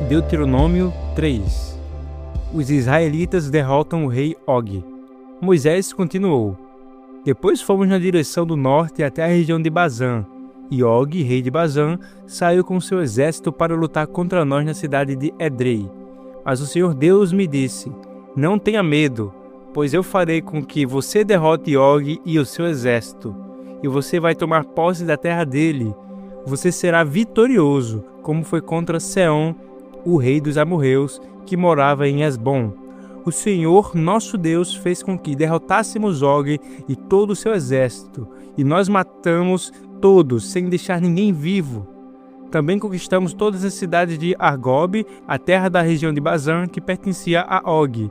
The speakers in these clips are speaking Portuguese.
Deuteronômio 3. Os israelitas derrotam o rei Og. Moisés continuou: Depois fomos na direção do norte até a região de Bazã, e Og, rei de Bazã, saiu com seu exército para lutar contra nós na cidade de Edrei. Mas o Senhor Deus me disse: Não tenha medo, pois eu farei com que você derrote Og e o seu exército, e você vai tomar posse da terra dele. Você será vitorioso, como foi contra Seom, o rei dos amorreus, que morava em Hesbom. O Senhor, nosso Deus, fez com que derrotássemos Og e todo o seu exército, e nós matamos todos, sem deixar ninguém vivo. Também conquistamos todas as cidades de Argob, a terra da região de Bazã, que pertencia a Og.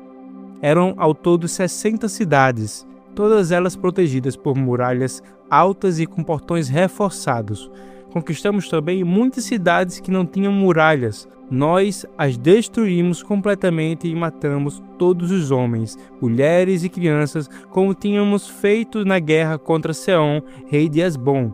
Eram ao todo 60 cidades, todas elas protegidas por muralhas altas e com portões reforçados. Conquistamos também muitas cidades que não tinham muralhas. Nós as destruímos completamente e matamos todos os homens, mulheres e crianças, como tínhamos feito na guerra contra Seom, rei de Hesbom.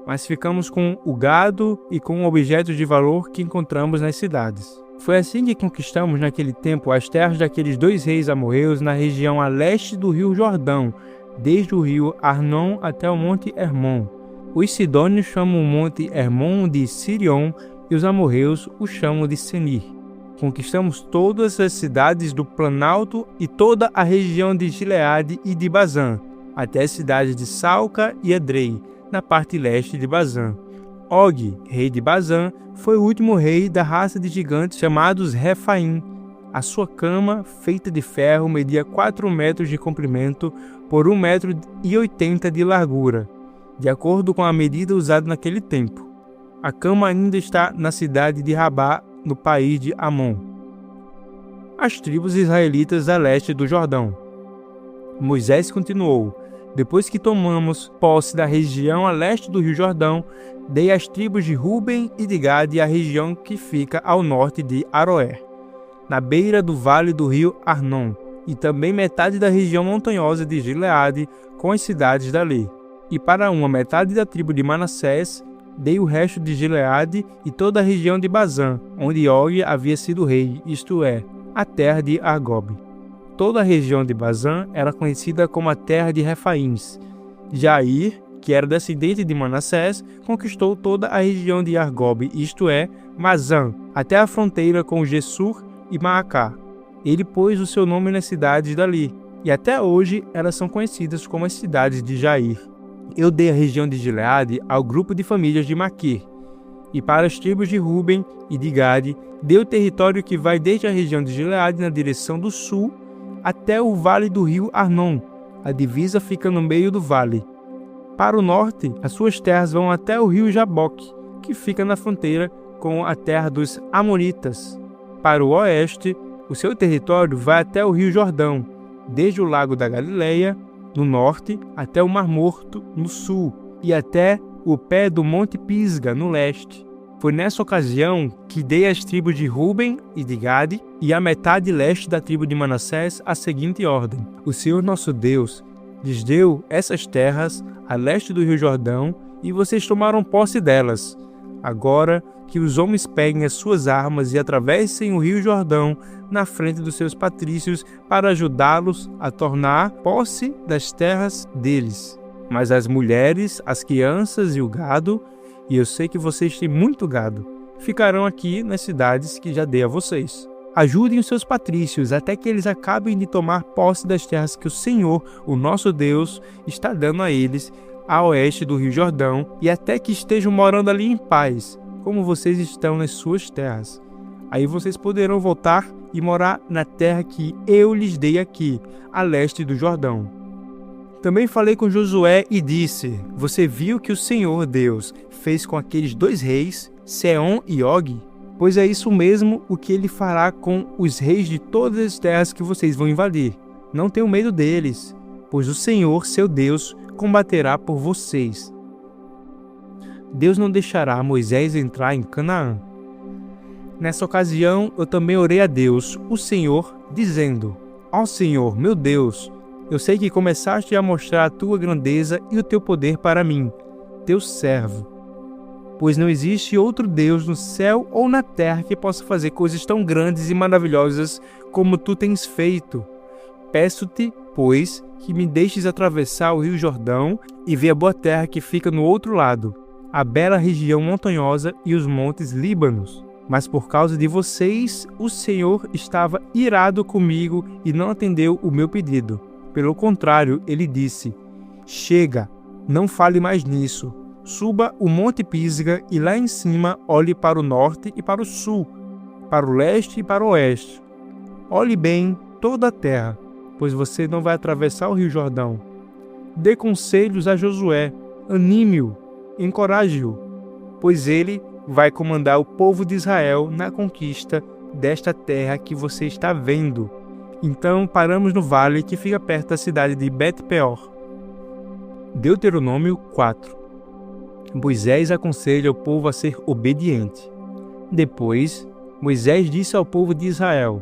Mas ficamos com o gado e com objetos de valor que encontramos nas cidades. Foi assim que conquistamos naquele tempo as terras daqueles dois reis amorreus na região a leste do rio Jordão, desde o rio Arnon até o monte Hermon. Os sidônios chamam o monte Hermon de Sirion e os amorreus o chamam de Senir. Conquistamos todas as cidades do Planalto e toda a região de Gileade e de Bazã, até as cidades de Salca e Edrei, na parte leste de Bazã. Og, rei de Bazã, foi o último rei da raça de gigantes chamados Refaim. A sua cama, feita de ferro, media 4 metros de comprimento por 1,80 metro de largura, de acordo com a medida usada naquele tempo. A cama ainda está na cidade de Rabá, no país de Amon. As tribos israelitas a leste do Jordão. Moisés continuou: Depois que tomamos posse da região a leste do rio Jordão, dei às tribos de Ruben e de Gade a região que fica ao norte de Aroer, na beira do vale do rio Arnon, e também metade da região montanhosa de Gileade, com as cidades dali. E para uma metade da tribo de Manassés, dei o resto de Gileade e toda a região de Bazã, onde Og havia sido rei, isto é, a terra de Argob. Toda a região de Bazã era conhecida como a terra de Refaíns. Jair, que era descendente de Manassés, conquistou toda a região de Argob, isto é, Mazã, até a fronteira com Gessur e Maacá. Ele pôs o seu nome nas cidades dali, e até hoje elas são conhecidas como as cidades de Jair. Eu dei a região de Gileade ao grupo de famílias de Maquir, e para as tribos de Ruben e de Gade, dei o território que vai desde a região de Gileade na direção do sul até o vale do rio Arnon. A divisa fica no meio do vale. Para o norte, as suas terras vão até o rio Jaboque, que fica na fronteira com a terra dos Amonitas. Para o oeste, o seu território vai até o rio Jordão, desde o lago da Galileia, no norte, até o Mar Morto, no sul, e até o pé do Monte Pisga, no leste. Foi nessa ocasião que dei às tribos de Ruben e de Gade e à metade leste da tribo de Manassés a seguinte ordem: O Senhor nosso Deus lhes deu essas terras a leste do rio Jordão, e vocês tomaram posse delas. Agora que os homens peguem as suas armas e atravessem o rio Jordão na frente dos seus patrícios para ajudá-los a tornar posse das terras deles. Mas as mulheres, as crianças e o gado, e eu sei que vocês têm muito gado, ficarão aqui nas cidades que já dei a vocês. Ajudem os seus patrícios até que eles acabem de tomar posse das terras que o Senhor, o nosso Deus, está dando a eles a oeste do rio Jordão, e até que estejam morando ali em paz, como vocês estão nas suas terras. Aí vocês poderão voltar e morar na terra que eu lhes dei aqui, a leste do Jordão. Também falei com Josué e disse: Você viu que o Senhor Deus fez com aqueles dois reis, Seom e Og? Pois é isso mesmo o que ele fará com os reis de todas as terras que vocês vão invadir. Não tenham medo deles, pois o Senhor, seu Deus, combaterá por vocês. Deus não deixará Moisés entrar em Canaã. Nessa ocasião, eu também orei a Deus, o Senhor, dizendo: Ó Senhor, meu Deus, eu sei que começaste a mostrar a tua grandeza e o teu poder para mim, teu servo. pois não existe outro Deus no céu ou na terra que possa fazer coisas tão grandes e maravilhosas como tu tens feito. Peço-te, pois, que me deixes atravessar o rio Jordão e ver a boa terra que fica no outro lado, a bela região montanhosa e os montes Líbanos. Mas por causa de vocês, o Senhor estava irado comigo e não atendeu o meu pedido. Pelo contrário, ele disse: chega, não fale mais nisso. Suba o monte Pisga e lá em cima olhe para o norte e para o sul, para o leste e para o oeste. Olhe bem toda a terra, pois você não vai atravessar o rio Jordão. Dê conselhos a Josué, anime-o, encoraje-o, pois ele vai comandar o povo de Israel na conquista desta terra que você está vendo. Então paramos no vale que fica perto da cidade de Bet-peor. Deuteronômio 4. Moisés aconselha o povo a ser obediente. Depois, Moisés disse ao povo de Israel: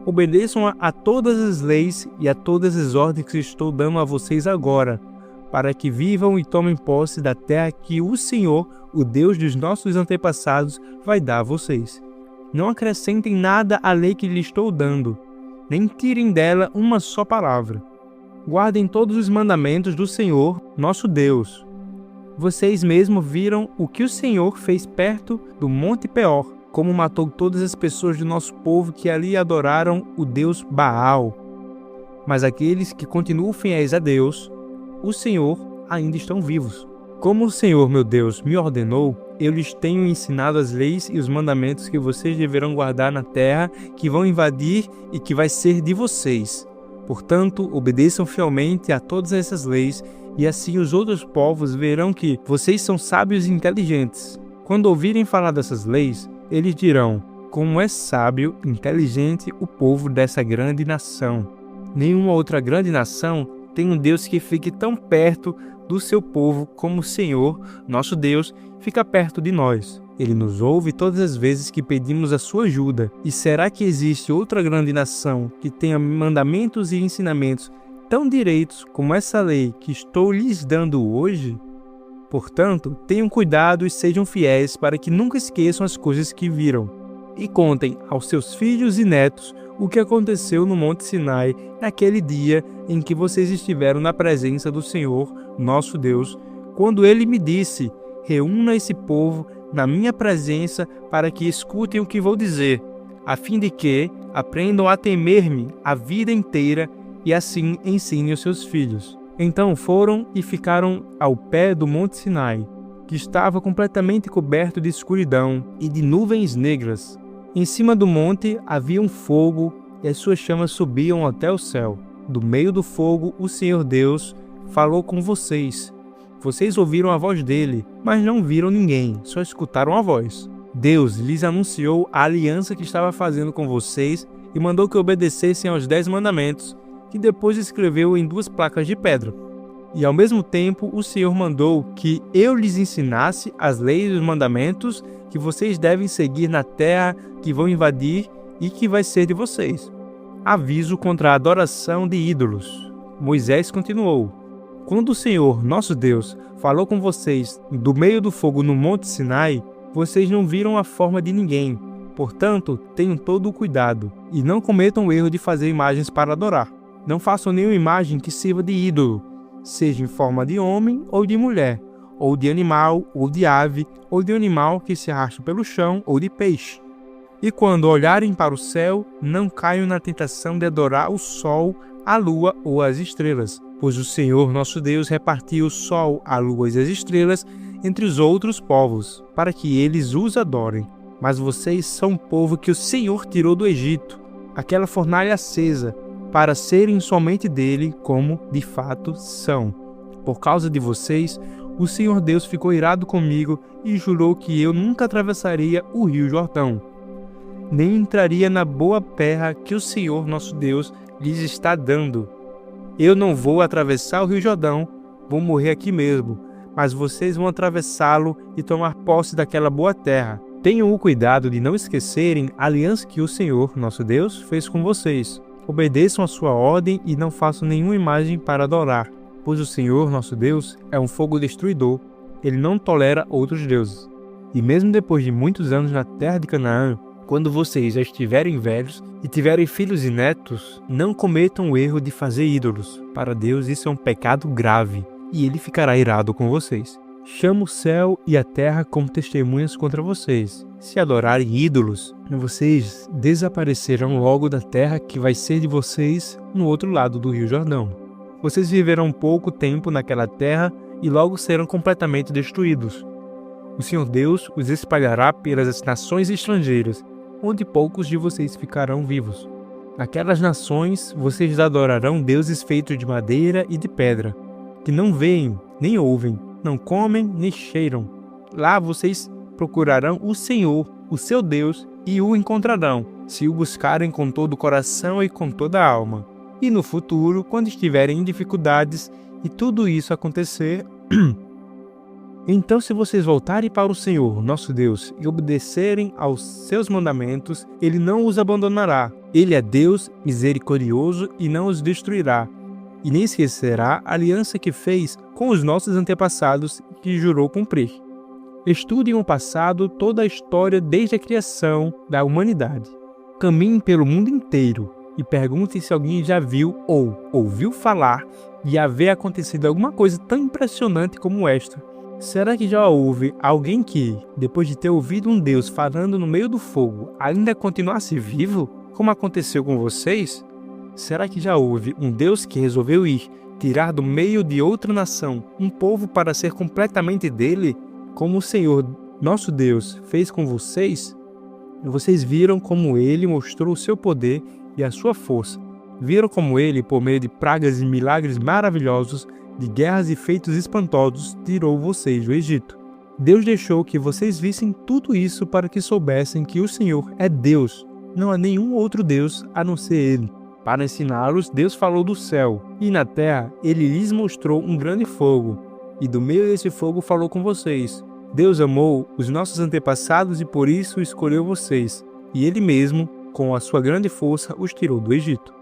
obedeçam a todas as leis e a todas as ordens que estou dando a vocês agora, para que vivam e tomem posse da terra que o Senhor, o Deus dos nossos antepassados, vai dar a vocês. Não acrescentem nada à lei que lhes estou dando, nem tirem dela uma só palavra. Guardem todos os mandamentos do Senhor, nosso Deus. Vocês mesmos viram o que o Senhor fez perto do Monte Peor, como matou todas as pessoas do nosso povo que ali adoraram o Deus Baal. Mas aqueles que continuam fiéis a Deus, o Senhor, ainda estão vivos. Como o Senhor, meu Deus, me ordenou, eu lhes tenho ensinado as leis e os mandamentos que vocês deverão guardar na terra que vão invadir e que vai ser de vocês. Portanto, obedeçam fielmente a todas essas leis, e assim os outros povos verão que vocês são sábios e inteligentes. Quando ouvirem falar dessas leis, eles dirão: como é sábio e inteligente o povo dessa grande nação. Nenhuma outra grande nação tem um Deus que fique tão perto do seu povo como o Senhor, nosso Deus, fica perto de nós. Ele nos ouve todas as vezes que pedimos a sua ajuda. E será que existe outra grande nação que tenha mandamentos e ensinamentos tão direitos como essa lei que estou lhes dando hoje? Portanto, tenham cuidado e sejam fiéis para que nunca esqueçam as coisas que viram. E contem aos seus filhos e netos o que aconteceu no Monte Sinai naquele dia em que vocês estiveram na presença do Senhor, nosso Deus, quando ele me disse: reúna esse povo na minha presença para que escutem o que vou dizer, a fim de que aprendam a temer-me a vida inteira e assim ensinem os seus filhos. Então foram e ficaram ao pé do Monte Sinai, que estava completamente coberto de escuridão e de nuvens negras. Em cima do monte havia um fogo e as suas chamas subiam até o céu. Do meio do fogo, o Senhor Deus falou com vocês. Vocês ouviram a voz dele, mas não viram ninguém, só escutaram a voz. Deus lhes anunciou a aliança que estava fazendo com vocês e mandou que obedecessem aos 10 mandamentos, que depois escreveu em 2 placas de pedra. E ao mesmo tempo o Senhor mandou que eu lhes ensinasse as leis e os mandamentos que vocês devem seguir na terra que vão invadir e que vai ser de vocês. Aviso contra a adoração de ídolos. Moisés continuou: quando o Senhor, nosso Deus, falou com vocês do meio do fogo no Monte Sinai, vocês não viram a forma de ninguém. Portanto, tenham todo o cuidado e não cometam o erro de fazer imagens para adorar. Não façam nenhuma imagem que sirva de ídolo, seja em forma de homem ou de mulher, ou de animal, ou de ave, ou de animal que se arrasta pelo chão, ou de peixe. E quando olharem para o céu, não caiam na tentação de adorar o sol, a lua ou as estrelas, pois o Senhor nosso Deus repartiu o sol, a lua e as estrelas entre os outros povos, para que eles os adorem. Mas vocês são um povo que o Senhor tirou do Egito, aquela fornalha acesa, para serem somente dele, como de fato são. Por causa de vocês, o Senhor Deus ficou irado comigo e jurou que eu nunca atravessaria o rio Jordão, nem entraria na boa terra que o Senhor nosso Deus lhes está dando. Eu não vou atravessar o rio Jordão, vou morrer aqui mesmo, mas vocês vão atravessá-lo e tomar posse daquela boa terra. Tenham o cuidado de não esquecerem a aliança que o Senhor nosso Deus fez com vocês. Obedeçam a sua ordem e não façam nenhuma imagem para adorar, pois o Senhor, nosso Deus, é um fogo destruidor. Ele não tolera outros deuses. E mesmo depois de muitos anos na terra de Canaã, quando vocês já estiverem velhos e tiverem filhos e netos, não cometam o erro de fazer ídolos. Para Deus isso é um pecado grave, e Ele ficará irado com vocês. Chama o céu e a terra como testemunhas contra vocês. Se adorarem ídolos, vocês desaparecerão logo da terra que vai ser de vocês no outro lado do Rio Jordão. Vocês viverão pouco tempo naquela terra e logo serão completamente destruídos. O Senhor Deus os espalhará pelas nações estrangeiras, onde poucos de vocês ficarão vivos. Naquelas nações, vocês adorarão deuses feitos de madeira e de pedra, que não veem, nem ouvem, não comem, nem cheiram. Lá vocês procurarão o Senhor, o seu Deus, e o encontrarão, se o buscarem com todo o coração e com toda a alma. E no futuro, quando estiverem em dificuldades e tudo isso acontecer, então se vocês voltarem para o Senhor, nosso Deus, e obedecerem aos seus mandamentos, Ele não os abandonará. Ele é Deus misericordioso e não os destruirá, e nem esquecerá a aliança que fez com os nossos antepassados e que jurou cumprir. Estudem o passado, toda a história desde a criação da humanidade. Caminhem pelo mundo inteiro e perguntem se alguém já viu ou ouviu falar de haver acontecido alguma coisa tão impressionante como esta. Será que já houve alguém que, depois de ter ouvido um Deus falando no meio do fogo, ainda continuasse vivo, como aconteceu com vocês? Será que já houve um Deus que resolveu ir tirar do meio de outra nação um povo para ser completamente dele, como o Senhor, nosso Deus, fez com vocês? Vocês viram como Ele mostrou o seu poder e a sua força. Viram como Ele, por meio de pragas e milagres maravilhosos, de guerras e feitos espantosos, tirou vocês do Egito. Deus deixou que vocês vissem tudo isso para que soubessem que o Senhor é Deus. Não há nenhum outro Deus a não ser Ele. Para ensiná-los, Deus falou do céu, e na terra Ele lhes mostrou um grande fogo, e do meio desse fogo falou com vocês. Deus amou os nossos antepassados e por isso escolheu vocês, e Ele mesmo, com a sua grande força, os tirou do Egito.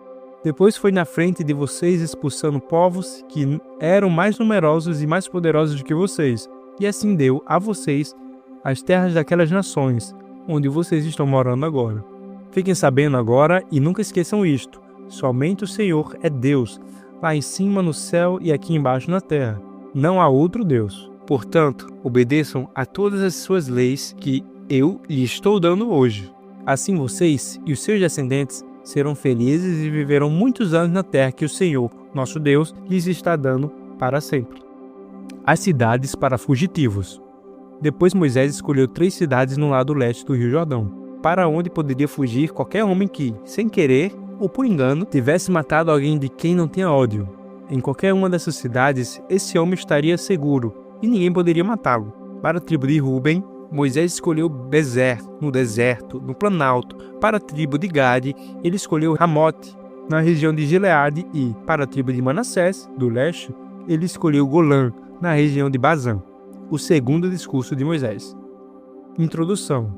Depois foi na frente de vocês expulsando povos que eram mais numerosos e mais poderosos do que vocês, e assim deu a vocês as terras daquelas nações, onde vocês estão morando agora. Fiquem sabendo agora e nunca esqueçam isto: somente o Senhor é Deus, lá em cima no céu e aqui embaixo na terra. Não há outro Deus. Portanto, obedeçam a todas as suas leis que eu lhe estou dando hoje. Assim vocês e os seus descendentes serão felizes e viverão muitos anos na terra que o Senhor, nosso Deus, lhes está dando para sempre. As cidades para fugitivos. Depois Moisés escolheu 3 cidades no lado leste do Rio Jordão, para onde poderia fugir qualquer homem que, sem querer ou por engano, tivesse matado alguém de quem não tinha ódio. Em qualquer uma dessas cidades, esse homem estaria seguro e ninguém poderia matá-lo. Para a tribo de Ruben, Moisés escolheu Bezer, no deserto, no planalto. Para a tribo de Gade, ele escolheu Ramote, na região de Gileade, e, para a tribo de Manassés, do leste, ele escolheu Golã, na região de Bazã. O segundo discurso de Moisés. Introdução.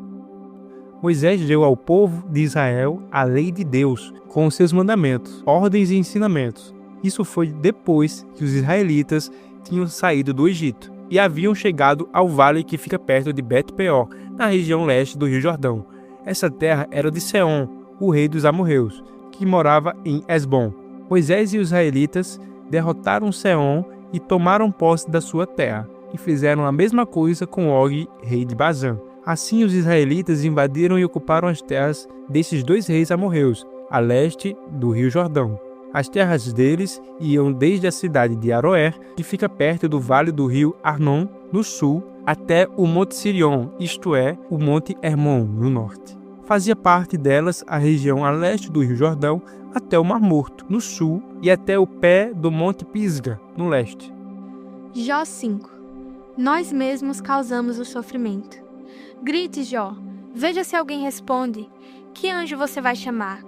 Moisés deu ao povo de Israel a lei de Deus, com os seus mandamentos, ordens e ensinamentos. Isso foi depois que os israelitas tinham saído do Egito e haviam chegado ao vale que fica perto de Bet-peor, na região leste do Rio Jordão. Essa terra era de Seom, o rei dos amorreus, que morava em Esbom. Moisés e os israelitas derrotaram Seom e tomaram posse da sua terra, e fizeram a mesma coisa com Og, rei de Bazã. Assim os israelitas invadiram e ocuparam as terras desses 2 reis amorreus, a leste do Rio Jordão. As terras deles iam desde a cidade de Aroer, que fica perto do vale do rio Arnon, no sul, até o Monte Sirion, isto é, o Monte Hermon, no norte. Fazia parte delas a região a leste do Rio Jordão, até o Mar Morto, no sul, e até o pé do Monte Pisga, no leste. Jó 5. Nós mesmos causamos o sofrimento. Grite, Jó. Veja se alguém responde. Que anjo você vai chamar?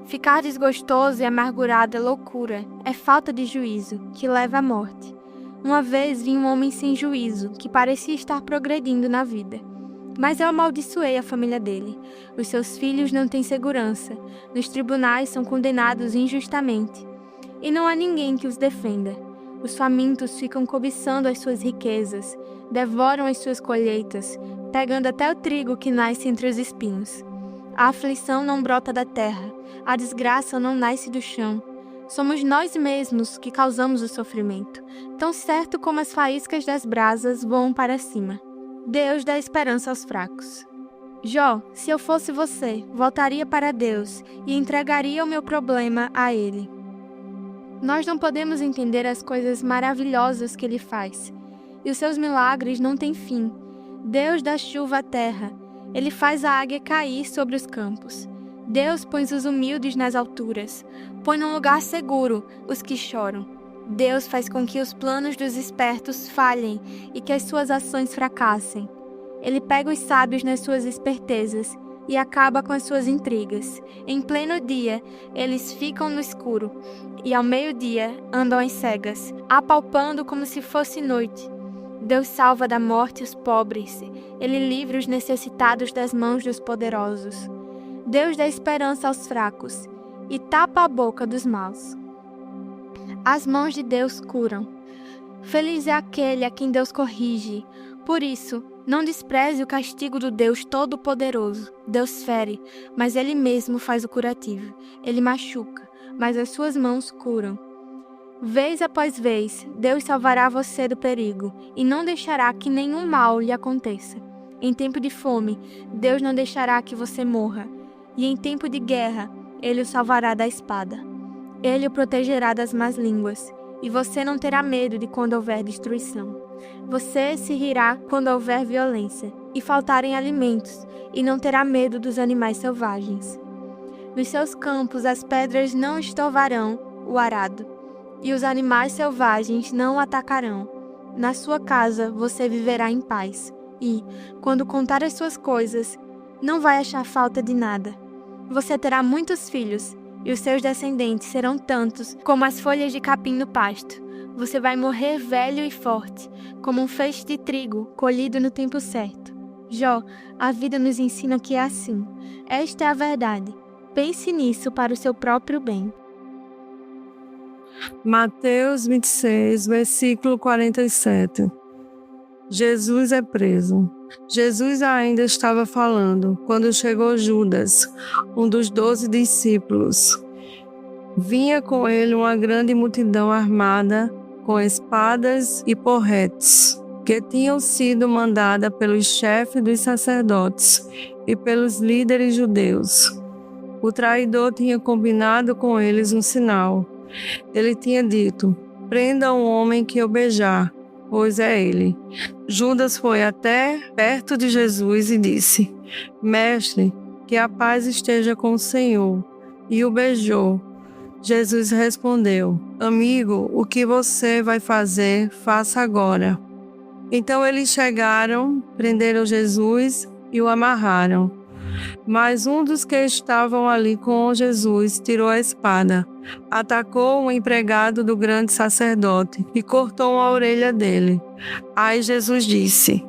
Ficar desgostoso e amargurado é loucura, é falta de juízo, que leva à morte. Uma vez vi um homem sem juízo, que parecia estar progredindo na vida. Mas eu amaldiçoei a família dele. Os seus filhos não têm segurança. Nos tribunais são condenados injustamente. E não há ninguém que os defenda. Os famintos ficam cobiçando as suas riquezas, devoram as suas colheitas, pegando até o trigo que nasce entre os espinhos. A aflição não brota da terra, a desgraça não nasce do chão. Somos nós mesmos que causamos o sofrimento, tão certo como as faíscas das brasas voam para cima. Deus dá esperança aos fracos. Jó, se eu fosse você, voltaria para Deus e entregaria o meu problema a Ele. Nós não podemos entender as coisas maravilhosas que Ele faz, e os seus milagres não têm fim. Deus dá chuva à terra, Ele faz a águia cair sobre os campos. Deus põe os humildes nas alturas, põe num lugar seguro os que choram. Deus faz com que os planos dos espertos falhem e que as suas ações fracassem. Ele pega os sábios nas suas espertezas e acaba com as suas intrigas. Em pleno dia, eles ficam no escuro, e ao meio-dia andam às cegas, apalpando como se fosse noite. Deus salva da morte os pobres, Ele livra os necessitados das mãos dos poderosos. Deus dá esperança aos fracos e tapa a boca dos maus. As mãos de Deus curam. Feliz é aquele a quem Deus corrige. Por isso, não despreze o castigo do Deus Todo-Poderoso. Deus fere, mas Ele mesmo faz o curativo. Ele machuca, mas as suas mãos curam. Vez após vez, Deus salvará você do perigo e não deixará que nenhum mal lhe aconteça. Em tempo de fome, Deus não deixará que você morra. E em tempo de guerra, Ele o salvará da espada. Ele o protegerá das más línguas, e você não terá medo de quando houver destruição. Você se rirá quando houver violência, e faltarem alimentos, e não terá medo dos animais selvagens. Nos seus campos as pedras não estorvarão o arado, e os animais selvagens não o atacarão. Na sua casa você viverá em paz, e, quando contar as suas coisas, não vai achar falta de nada. Você terá muitos filhos, e os seus descendentes serão tantos como as folhas de capim no pasto. Você vai morrer velho e forte, como um feixe de trigo colhido no tempo certo. Jó, a vida nos ensina que é assim. Esta é a verdade. Pense nisso para o seu próprio bem. Mateus 26, versículo 47. Jesus é preso. Jesus ainda estava falando quando chegou Judas, um dos 12 discípulos. Vinha com ele uma grande multidão armada com espadas e porretes, que tinham sido mandada pelos chefes dos sacerdotes e pelos líderes judeus. O traidor tinha combinado com eles um sinal. Ele tinha dito: prenda um homem que eu beijar, pois é ele. Judas foi até perto de Jesus e disse: Mestre, que a paz esteja com o Senhor. E o beijou. Jesus respondeu: Amigo, o que você vai fazer, faça agora. Então eles chegaram, prenderam Jesus e o amarraram. Mas um dos que estavam ali com Jesus tirou a espada, atacou um empregado do grande sacerdote e cortou a orelha dele. Aí Jesus disse: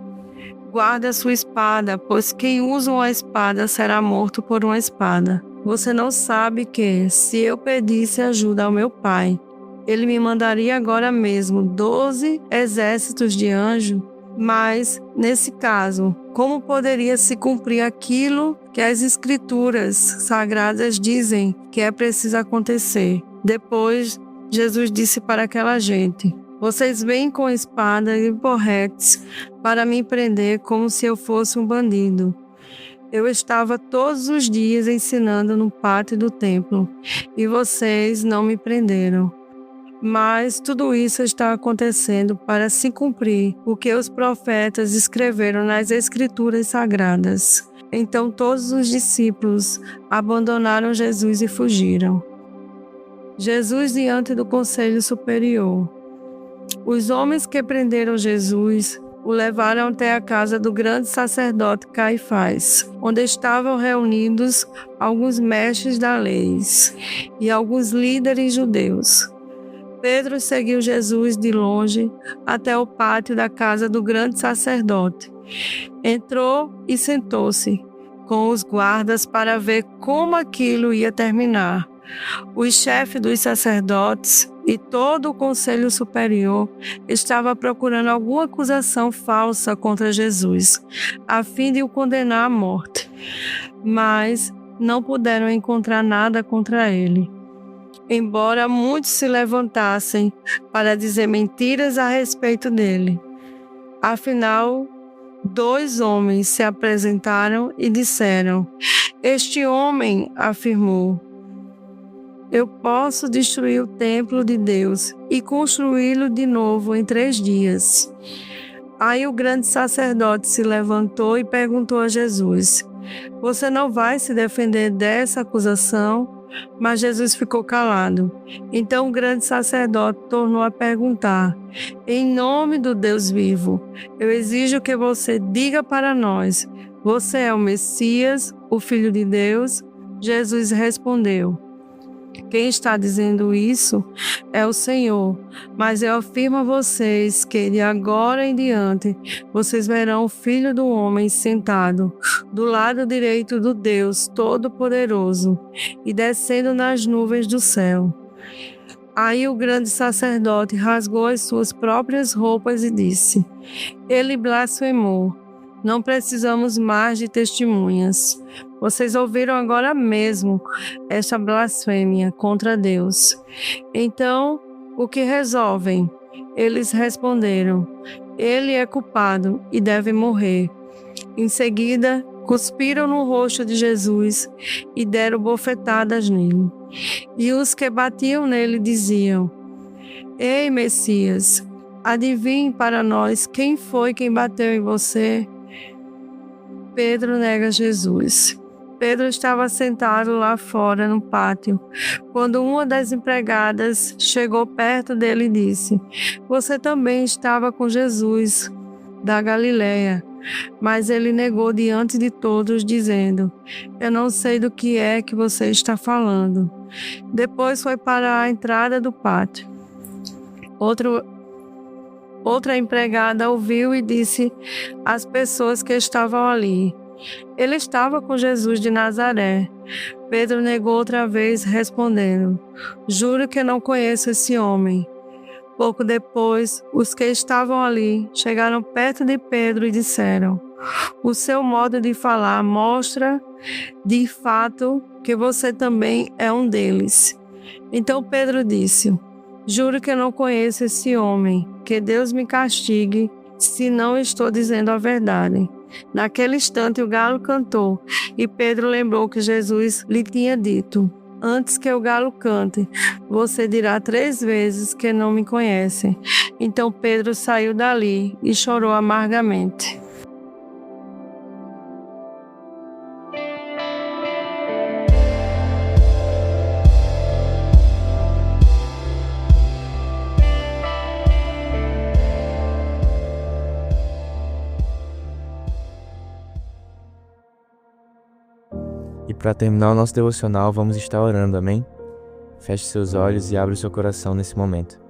Guarda sua espada, pois quem usa uma espada será morto por uma espada. Você não sabe que, se eu pedisse ajuda ao meu Pai, Ele me mandaria agora mesmo 12 exércitos de anjos? Mas, nesse caso, como poderia se cumprir aquilo que as Escrituras sagradas dizem que é preciso acontecer? Depois, Jesus disse para aquela gente: Vocês vêm com espada e porretes para me prender como se eu fosse um bandido. Eu estava todos os dias ensinando no pátio do templo e vocês não me prenderam. Mas tudo isso está acontecendo para se cumprir o que os profetas escreveram nas Escrituras Sagradas. Então todos os discípulos abandonaram Jesus e fugiram. Jesus diante do Conselho Superior. Os homens que prenderam Jesus o levaram até a casa do grande sacerdote Caifás, onde estavam reunidos alguns mestres da lei e alguns líderes judeus. Pedro seguiu Jesus de longe até o pátio da casa do grande sacerdote. Entrou e sentou-se com os guardas para ver como aquilo ia terminar. Os chefes dos sacerdotes e todo o conselho superior estava procurando alguma acusação falsa contra Jesus, a fim de o condenar à morte, mas não puderam encontrar nada contra ele. Embora muitos se levantassem para dizer mentiras a respeito dele. Afinal, 2 homens se apresentaram e disseram: "Este homem afirmou: eu posso destruir o templo de Deus e construí-lo de novo em 3 dias. Aí o grande sacerdote se levantou e perguntou a Jesus: "Você não vai se defender dessa acusação?" Mas Jesus ficou calado. Então o grande sacerdote tornou a perguntar: "Em nome do Deus vivo, eu exijo que você diga para nós: você é o Messias, o Filho de Deus?" Jesus respondeu: "Quem está dizendo isso é o Senhor, mas eu afirmo a vocês que de agora em diante vocês verão o Filho do Homem sentado do lado direito do Deus Todo-Poderoso e descendo nas nuvens do céu." Aí o grande sacerdote rasgou as suas próprias roupas e disse: "Ele blasfemou. Não precisamos mais de testemunhas. Vocês ouviram agora mesmo esta blasfêmia contra Deus. Então, o que resolvem?" Eles responderam: "Ele é culpado e deve morrer." Em seguida, cuspiram no rosto de Jesus e deram bofetadas nele. E os que batiam nele diziam: "Ei, Messias, adivinhe para nós quem foi quem bateu em você." Pedro nega Jesus. Pedro estava sentado lá fora no pátio, quando uma das empregadas chegou perto dele e disse: "Você também estava com Jesus, da Galileia." Mas ele negou diante de todos, dizendo: "Eu não sei do que é que você está falando." Depois foi para a entrada do pátio. Outra empregada ouviu e disse às pessoas que estavam ali: "Ele estava com Jesus de Nazaré." Pedro negou outra vez, respondendo: "Juro que não conheço esse homem." Pouco depois, os que estavam ali chegaram perto de Pedro e disseram: "O seu modo de falar mostra, de fato, que você também é um deles." Então Pedro disse: "Juro que não conheço esse homem. Que Deus me castigue se não estou dizendo a verdade." Naquele instante o galo cantou e Pedro lembrou que Jesus lhe tinha dito: "Antes que o galo cante, você dirá 3 vezes que não me conhece." Então Pedro saiu dali e chorou amargamente. E para terminar o nosso devocional, vamos estar orando, amém? Feche seus olhos e abra o seu coração nesse momento.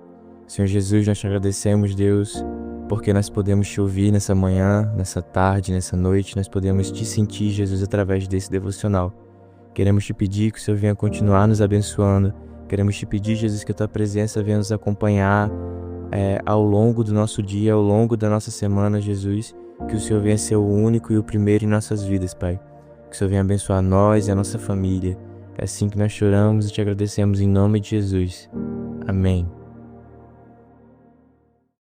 Senhor Jesus, nós te agradecemos, Deus, porque nós podemos te ouvir nessa manhã, nessa tarde, nessa noite. Nós podemos te sentir, Jesus, através desse devocional. Queremos te pedir que o Senhor venha continuar nos abençoando. Queremos te pedir, Jesus, que a tua presença venha nos acompanhar ao longo do nosso dia, ao longo da nossa semana, Jesus. Que o Senhor venha ser o único e o primeiro em nossas vidas, Pai. Que o Senhor venha abençoar nós e a nossa família. É assim que nós choramos e te agradecemos em nome de Jesus. Amém.